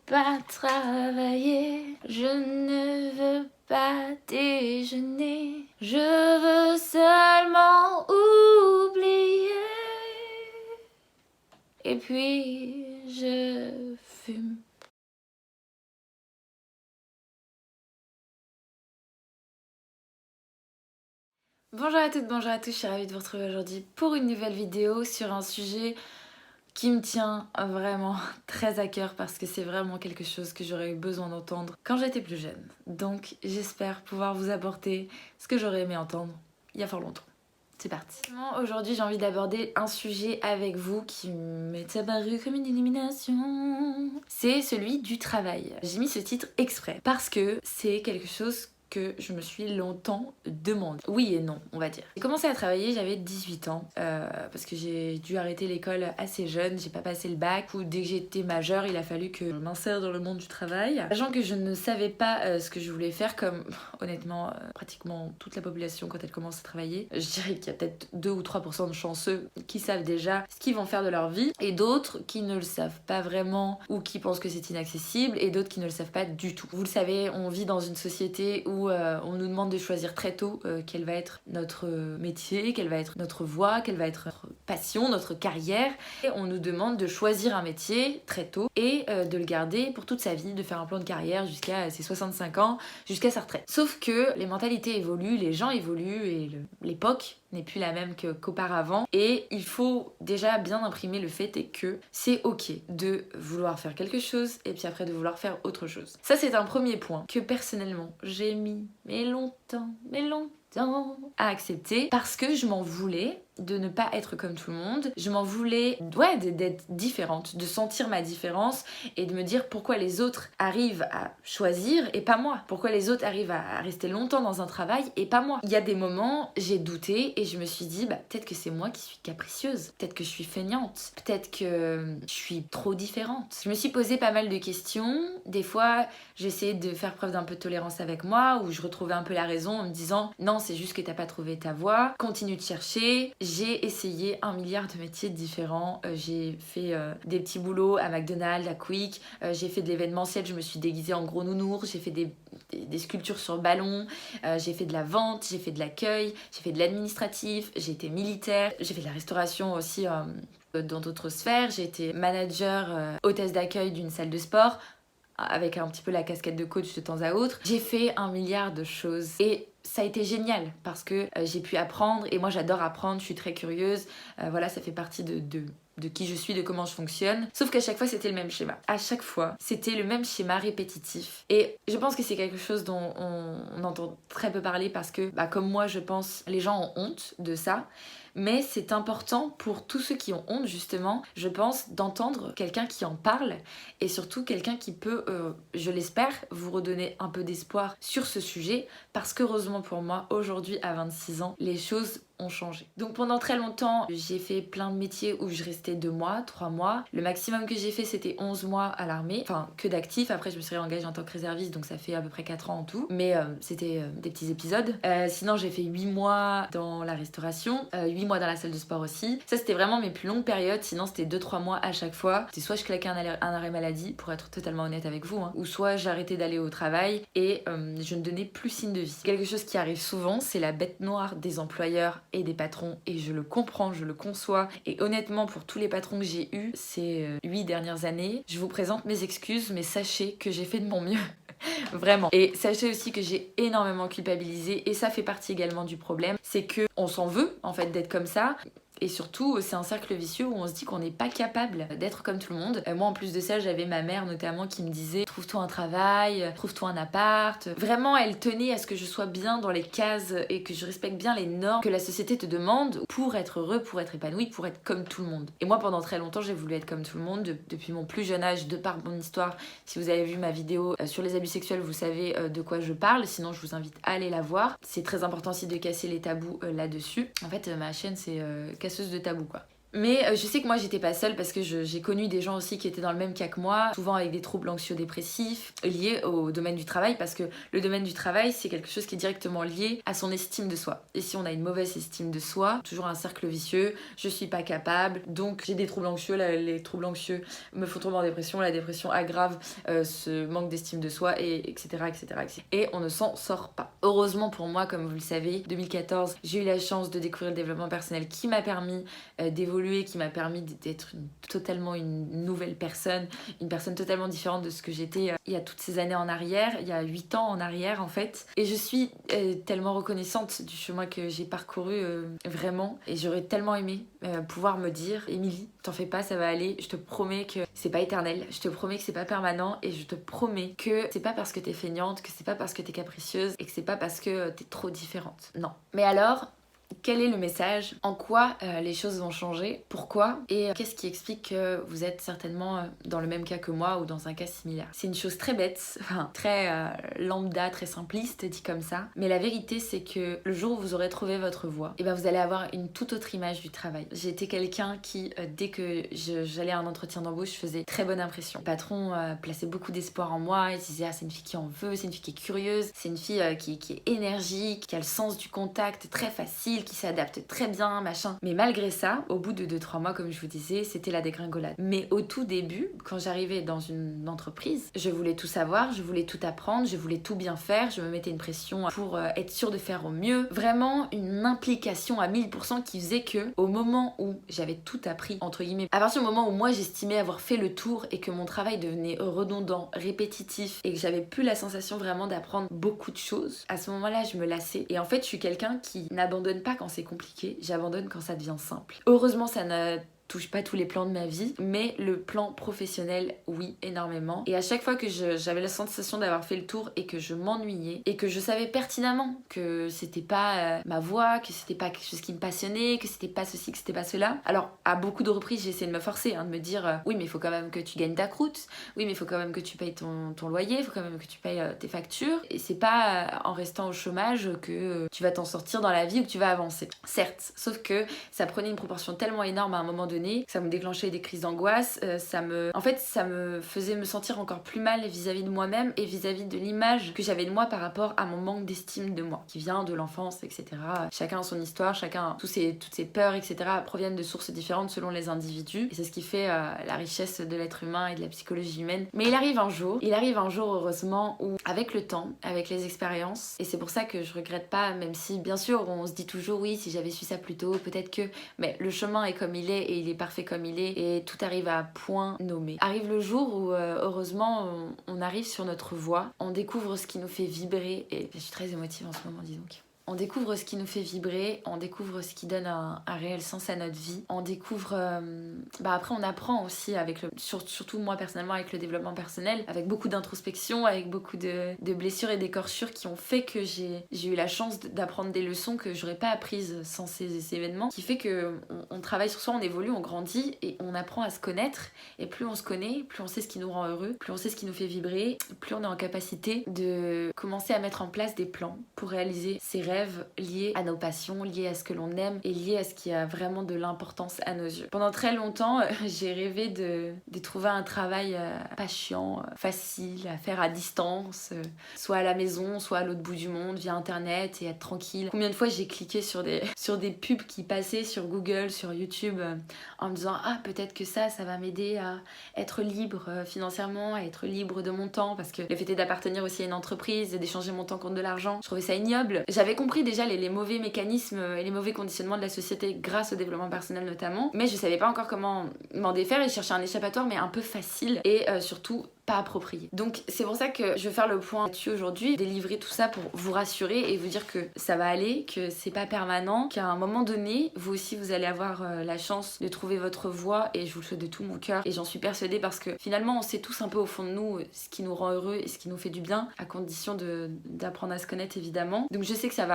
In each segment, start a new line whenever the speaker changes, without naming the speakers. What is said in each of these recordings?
pas travailler, je ne veux pas déjeuner, je veux seulement oublier. Et puis je fume. Bonjour à toutes, bonjour à tous, je suis ravie de vous retrouver aujourd'hui pour une nouvelle vidéo sur un sujet qui me tient vraiment très à cœur parce que c'est vraiment quelque chose que j'aurais eu besoin d'entendre quand j'étais plus jeune. Donc j'espère pouvoir vous apporter ce que j'aurais aimé entendre il y a fort longtemps. C'est parti. Aujourd'hui j'ai envie d'aborder un sujet avec vous qui m'est apparu comme une illumination. C'est celui du travail. J'ai mis ce titre exprès parce que c'est quelque chose que je me suis longtemps demandé. Oui et non, on va dire. J'ai commencé à travailler, j'avais 18 ans, parce que j'ai dû arrêter l'école assez jeune, j'ai pas passé le bac, ou dès que j'étais majeure, il a fallu que je m'insère dans le monde du travail. Sachant que je ne savais pas ce que je voulais faire, comme honnêtement, pratiquement toute la population quand elle commence à travailler. Je dirais qu'il y a peut-être 2 ou 3% de chanceux qui savent déjà ce qu'ils vont faire de leur vie, et d'autres qui ne le savent pas vraiment, ou qui pensent que c'est inaccessible, et d'autres qui ne le savent pas du tout. Vous le savez, on vit dans une société où on nous demande de choisir très tôt quel va être notre métier, quelle va être notre voie, quelle va être notre passion, notre carrière. Et on nous demande de choisir un métier très tôt et de le garder pour toute sa vie, de faire un plan de carrière jusqu'à ses 65 ans, jusqu'à sa retraite. Sauf que les mentalités évoluent, les gens évoluent et l'époque n'est plus la même qu'auparavant. Et il faut déjà bien imprimer le fait que c'est ok de vouloir faire quelque chose et puis après de vouloir faire autre chose. Ça c'est un premier point que personnellement j'ai mis longtemps à accepter parce que je m'en voulais de ne pas être comme tout le monde. Je m'en voulais d'être différente, de sentir ma différence et de me dire pourquoi les autres arrivent à choisir et pas moi. Pourquoi les autres arrivent à rester longtemps dans un travail et pas moi. Il y a des moments, j'ai douté et je me suis dit peut-être que c'est moi qui suis capricieuse, peut-être que je suis feignante, peut-être que je suis trop différente. Je me suis posé pas mal de questions. Des fois, j'essayais de faire preuve d'un peu de tolérance avec moi où je retrouvais un peu la raison en me disant non, c'est juste que t'as pas trouvé ta voie, continue de chercher. J'ai essayé 1 milliard de métiers différents. J'ai fait des petits boulots à McDonald's, à Quick. J'ai fait de l'événementiel, je me suis déguisée en gros nounours. J'ai fait des sculptures sur ballon. J'ai fait de la vente, j'ai fait de l'accueil, j'ai fait de l'administratif, j'ai été militaire. J'ai fait de la restauration aussi dans d'autres sphères. J'ai été manager, hôtesse d'accueil d'une salle de sport, avec un petit peu la casquette de coach de temps à autre. J'ai fait 1 milliard de choses et ça a été génial parce que j'ai pu apprendre et moi j'adore apprendre, je suis très curieuse, voilà, ça fait partie de qui je suis, de comment je fonctionne. Sauf qu'à chaque fois c'était le même schéma. À chaque fois c'était le même schéma répétitif. Et je pense que c'est quelque chose dont on entend très peu parler parce que comme moi je pense les gens ont honte de ça. Mais c'est important pour tous ceux qui ont honte justement, je pense, d'entendre quelqu'un qui en parle et surtout quelqu'un qui peut, je l'espère, vous redonner un peu d'espoir sur ce sujet parce qu'heureusement pour moi, aujourd'hui à 26 ans, les choses ont changé. Donc pendant très longtemps, j'ai fait plein de métiers où je restais 2 mois, 3 mois. Le maximum que j'ai fait, c'était 11 mois à l'armée, enfin que d'actifs. Après, je me suis réengagée en tant que réserviste, donc ça fait à peu près 4 ans en tout. Mais c'était des petits épisodes. Sinon, j'ai fait 8 mois dans la restauration, 8 mois dans la salle de sport aussi. Ça, c'était vraiment mes plus longues périodes. Sinon, c'était 2-3 mois à chaque fois. C'était soit je claquais un arrêt maladie, pour être totalement honnête avec vous, ou soit j'arrêtais d'aller au travail et je ne donnais plus signe de vie. Quelque chose qui arrive souvent, c'est la bête noire des employeurs et des patrons, et je le comprends, je le conçois, et honnêtement pour tous les patrons que j'ai eus ces 8 dernières années, je vous présente mes excuses, mais sachez que j'ai fait de mon mieux. Vraiment. Et sachez aussi que j'ai énormément culpabilisé et ça fait partie également du problème, c'est que on s'en veut en fait d'être comme ça. Et surtout, c'est un cercle vicieux où on se dit qu'on n'est pas capable d'être comme tout le monde. Moi, en plus de ça, j'avais ma mère notamment qui me disait « Trouve-toi un travail, trouve-toi un appart ». Vraiment, elle tenait à ce que je sois bien dans les cases et que je respecte bien les normes que la société te demande pour être heureux, pour être épanoui, pour être comme tout le monde. Et moi, pendant très longtemps, j'ai voulu être comme tout le monde depuis mon plus jeune âge, de par mon histoire. Si vous avez vu ma vidéo sur les abus sexuels, vous savez de quoi je parle. Sinon, je vous invite à aller la voir. C'est très important aussi de casser les tabous là-dessus. En fait, ma chaîne, c'est casseuse de tabous, quoi. Mais je sais que moi j'étais pas seule parce que j'ai connu des gens aussi qui étaient dans le même cas que moi, souvent avec des troubles anxio-dépressifs liés au domaine du travail, parce que le domaine du travail c'est quelque chose qui est directement lié à son estime de soi. Et si on a une mauvaise estime de soi, toujours un cercle vicieux, je suis pas capable, donc j'ai des troubles anxieux, les troubles anxieux me font tomber en dépression, la dépression aggrave ce manque d'estime de soi, et etc., etc., etc. Et on ne s'en sort pas. Heureusement pour moi, comme vous le savez, 2014, j'ai eu la chance de découvrir le développement personnel qui m'a permis d'évoluer, qui m'a permis d'être totalement une nouvelle personne, une personne totalement différente de ce que j'étais il y a toutes ces années en arrière, il y a 8 ans en arrière en fait. Et je suis tellement reconnaissante du chemin que j'ai parcouru vraiment, et j'aurais tellement aimé pouvoir me dire, Émilie, t'en fais pas, ça va aller, je te promets que c'est pas éternel, je te promets que c'est pas permanent, et je te promets que c'est pas parce que t'es feignante, que c'est pas parce que t'es capricieuse, et que c'est pas parce que t'es trop différente. Non. Mais alors, quel est le message? En quoi les choses vont changer? Pourquoi? Et qu'est-ce qui explique que vous êtes certainement dans le même cas que moi ou dans un cas similaire? C'est une chose très bête, enfin très lambda, très simpliste dit comme ça, mais la vérité c'est que le jour où vous aurez trouvé votre voie, et ben vous allez avoir une toute autre image du travail. J'ai été quelqu'un qui, dès que j'allais à un entretien d'embauche, faisait très bonne impression. Le patron plaçait beaucoup d'espoir en moi, il disait ah c'est une fille qui en veut, c'est une fille qui est curieuse, c'est une fille qui est énergique, qui a le sens du contact très facile, qui s'adapte très bien, machin. Mais malgré ça, au bout de 2-3 mois, comme je vous disais, c'était la dégringolade. Mais au tout début, quand j'arrivais dans une entreprise, je voulais tout savoir, je voulais tout apprendre, je voulais tout bien faire, je me mettais une pression pour être sûre de faire au mieux. Vraiment une implication à 1000% qui faisait que, au moment où j'avais tout appris, entre guillemets, à partir du moment où moi j'estimais avoir fait le tour et que mon travail devenait redondant, répétitif, et que j'avais plus la sensation vraiment d'apprendre beaucoup de choses, à ce moment-là, je me lassais. Et en fait, je suis quelqu'un qui n'abandonne pas quand c'est compliqué, j'abandonne quand ça devient simple. Heureusement, ça ne touche pas tous les plans de ma vie, mais le plan professionnel, oui, énormément. Et à chaque fois que j'avais la sensation d'avoir fait le tour et que je m'ennuyais, et que je savais pertinemment que c'était pas ma voie, que c'était pas quelque chose qui me passionnait, que c'était pas ceci, que c'était pas cela. Alors, à beaucoup de reprises, j'ai essayé de me forcer, de me dire oui, mais il faut quand même que tu gagnes ta croûte, oui, mais il faut quand même que tu payes ton loyer, il faut quand même que tu payes tes factures, et c'est pas en restant au chômage que tu vas t'en sortir dans la vie ou que tu vas avancer. Certes, sauf que ça prenait une proportion tellement énorme à un moment donné, ça me déclenchait des crises d'angoisse, ça me faisait me sentir encore plus mal vis-à-vis de moi-même et vis-à-vis de l'image que j'avais de moi par rapport à mon manque d'estime de moi, qui vient de l'enfance, etc. Chacun a son histoire, chacun, toutes ses peurs, etc. proviennent de sources différentes selon les individus, et c'est ce qui fait la richesse de l'être humain et de la psychologie humaine. Mais il arrive un jour heureusement, où avec le temps, avec les expériences, et c'est pour ça que je regrette pas, même si bien sûr on se dit toujours oui, si j'avais su ça plus tôt, peut-être que, mais le chemin est comme il est et il est parfait comme il est, et tout arrive à point nommé. Arrive le jour où heureusement on arrive sur notre voie, on découvre ce qui nous fait vibrer, et je suis très émotive en ce moment, dis donc. On découvre ce qui nous fait vibrer, on découvre ce qui donne un réel sens à notre vie. On découvre... après, on apprend aussi, surtout moi personnellement, avec le développement personnel, avec beaucoup d'introspection, avec beaucoup de blessures et d'écorchures qui ont fait que j'ai eu la chance d'apprendre des leçons que j'aurais pas apprises sans ces événements, qui fait qu'on travaille sur soi, on évolue, on grandit et on apprend à se connaître. Et plus on se connaît, plus on sait ce qui nous rend heureux, plus on sait ce qui nous fait vibrer, plus on est en capacité de commencer à mettre en place des plans pour réaliser ses rêves liés à nos passions, liés à ce que l'on aime et liés à ce qui a vraiment de l'importance à nos yeux. Pendant très longtemps, j'ai rêvé de trouver un travail pas chiant, facile à faire à distance, soit à la maison, soit à l'autre bout du monde, via internet, et être tranquille. Combien de fois j'ai cliqué sur des pubs qui passaient sur Google, sur YouTube, en me disant ah peut-être que ça va m'aider à être libre financièrement, à être libre de mon temps, parce que le fait d'appartenir aussi à une entreprise et d'échanger mon temps contre de l'argent, je trouvais ça ignoble. J'avais compris déjà les mauvais mécanismes et les mauvais conditionnements de la société grâce au développement personnel notamment, mais je savais pas encore comment m'en défaire, et je cherchais un échappatoire mais un peu facile et surtout pas approprié. Donc c'est pour ça que je vais faire le point là-dessus aujourd'hui, délivrer tout ça pour vous rassurer et vous dire que ça va aller, que c'est pas permanent, qu'à un moment donné, vous aussi vous allez avoir la chance de trouver votre voie, et je vous le souhaite de tout mon cœur, et j'en suis persuadée, parce que finalement on sait tous un peu au fond de nous ce qui nous rend heureux et ce qui nous fait du bien, à condition d'apprendre à se connaître évidemment. Donc je sais que ça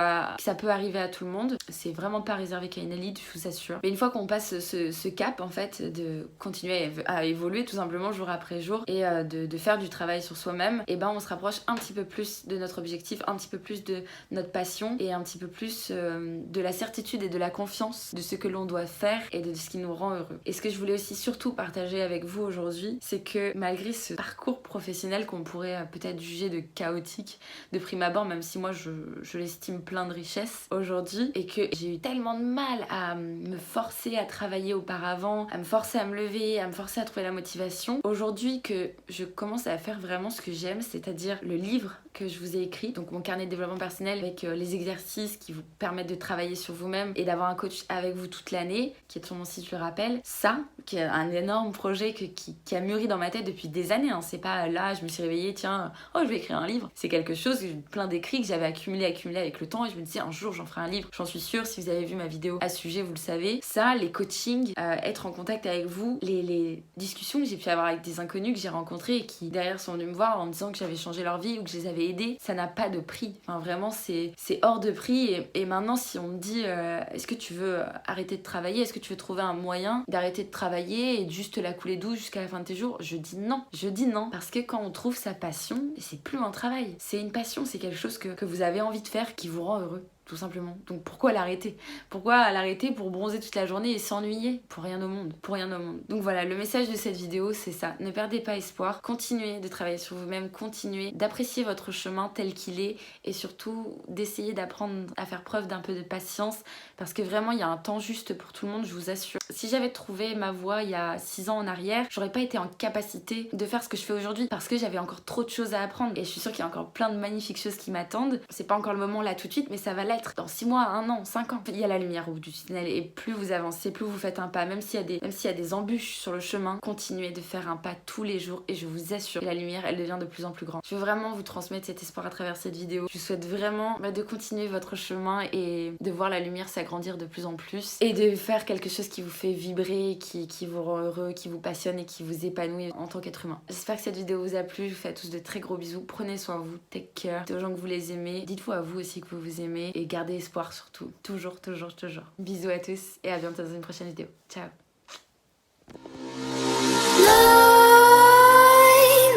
peut arriver à tout le monde, c'est vraiment pas réservé qu'à une élite, je vous assure. Mais une fois qu'on passe ce cap en fait, de continuer à évoluer tout simplement jour après jour, et de faire du travail sur soi-même, et ben on se rapproche un petit peu plus de notre objectif, un petit peu plus de notre passion et un petit peu plus de la certitude et de la confiance de ce que l'on doit faire et de ce qui nous rend heureux. Et ce que je voulais aussi surtout partager avec vous aujourd'hui, c'est que malgré ce parcours professionnel qu'on pourrait peut-être juger de chaotique de prime abord, même si moi je l'estime plein de richesses aujourd'hui, et que j'ai eu tellement de mal à me forcer à travailler auparavant, à me forcer à me lever, à me forcer à trouver la motivation, aujourd'hui que je commence à faire vraiment ce que j'aime, c'est-à-dire le livre que je vous ai écrit, donc mon carnet de développement personnel avec les exercices qui vous permettent de travailler sur vous-même et d'avoir un coach avec vous toute l'année, qui est sur mon site, je le rappelle. Ça, qui est un énorme projet qui a mûri dans ma tête depuis des années, hein. C'est pas là, je me suis réveillée, tiens, oh je vais écrire un livre. C'est quelque chose, plein d'écrits que j'avais accumulé avec le temps, et je me disais un jour j'en ferai un livre. J'en suis sûre, si vous avez vu ma vidéo à ce sujet, vous le savez. Ça, les coachings, être en contact avec vous, les discussions que j'ai pu avoir avec des inconnus que j'ai rencontrés et qui derrière sont venus me voir en me disant que j'avais changé leur vie ou que je les avais aidés, ça n'a pas de prix. Enfin vraiment, c'est hors de prix. Et maintenant, si on me dit est-ce que tu veux arrêter de travailler, est-ce que tu veux trouver un moyen d'arrêter de travailler et de juste la couler douce jusqu'à la fin de tes jours, je dis non. Je dis non. Parce que quand on trouve sa passion, c'est plus un travail. C'est une passion, c'est quelque chose que vous avez envie de faire, qui vous rend heureux. Tout simplement. Donc pourquoi l'arrêter? Pourquoi l'arrêter pour bronzer toute la journée et s'ennuyer? Pour rien au monde. Pour rien au monde. Donc voilà, le message de cette vidéo, c'est ça. Ne perdez pas espoir. Continuez de travailler sur vous-même. Continuez d'apprécier votre chemin tel qu'il est. Et surtout, d'essayer d'apprendre à faire preuve d'un peu de patience. Parce que vraiment, il y a un temps juste pour tout le monde, je vous assure. Si j'avais trouvé ma voie il y a 6 ans en arrière, j'aurais pas été en capacité de faire ce que je fais aujourd'hui. Parce que j'avais encore trop de choses à apprendre. Et je suis sûre qu'il y a encore plein de magnifiques choses qui m'attendent. C'est pas encore le moment là tout de suite, mais ça va l'être dans 6 mois, 1 an, 5 ans. Il y a la lumière au bout du tunnel, et plus vous avancez, plus vous faites un pas, même s'il y a des embûches sur le chemin, continuez de faire un pas tous les jours, et je vous assure que la lumière, elle devient de plus en plus grande. Je veux vraiment vous transmettre cet espoir à travers cette vidéo. Je vous souhaite vraiment de continuer votre chemin et de voir la lumière s'agrandir de plus en plus, et de faire quelque chose qui vous fait vibrer, qui vous rend heureux, qui vous passionne et qui vous épanouit en tant qu'être humain. J'espère que cette vidéo vous a plu. Je vous fais à tous de très gros bisous. Prenez soin de vous, take care. Dites aux gens que vous les aimez. Dites-vous à vous aussi que vous vous aimez, et gardez espoir surtout. Toujours, toujours, toujours. Bisous à tous et à bientôt dans une prochaine vidéo. Ciao.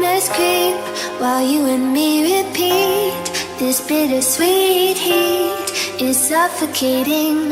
Let's creep while you and me repeat. This bittersweet heat is suffocating.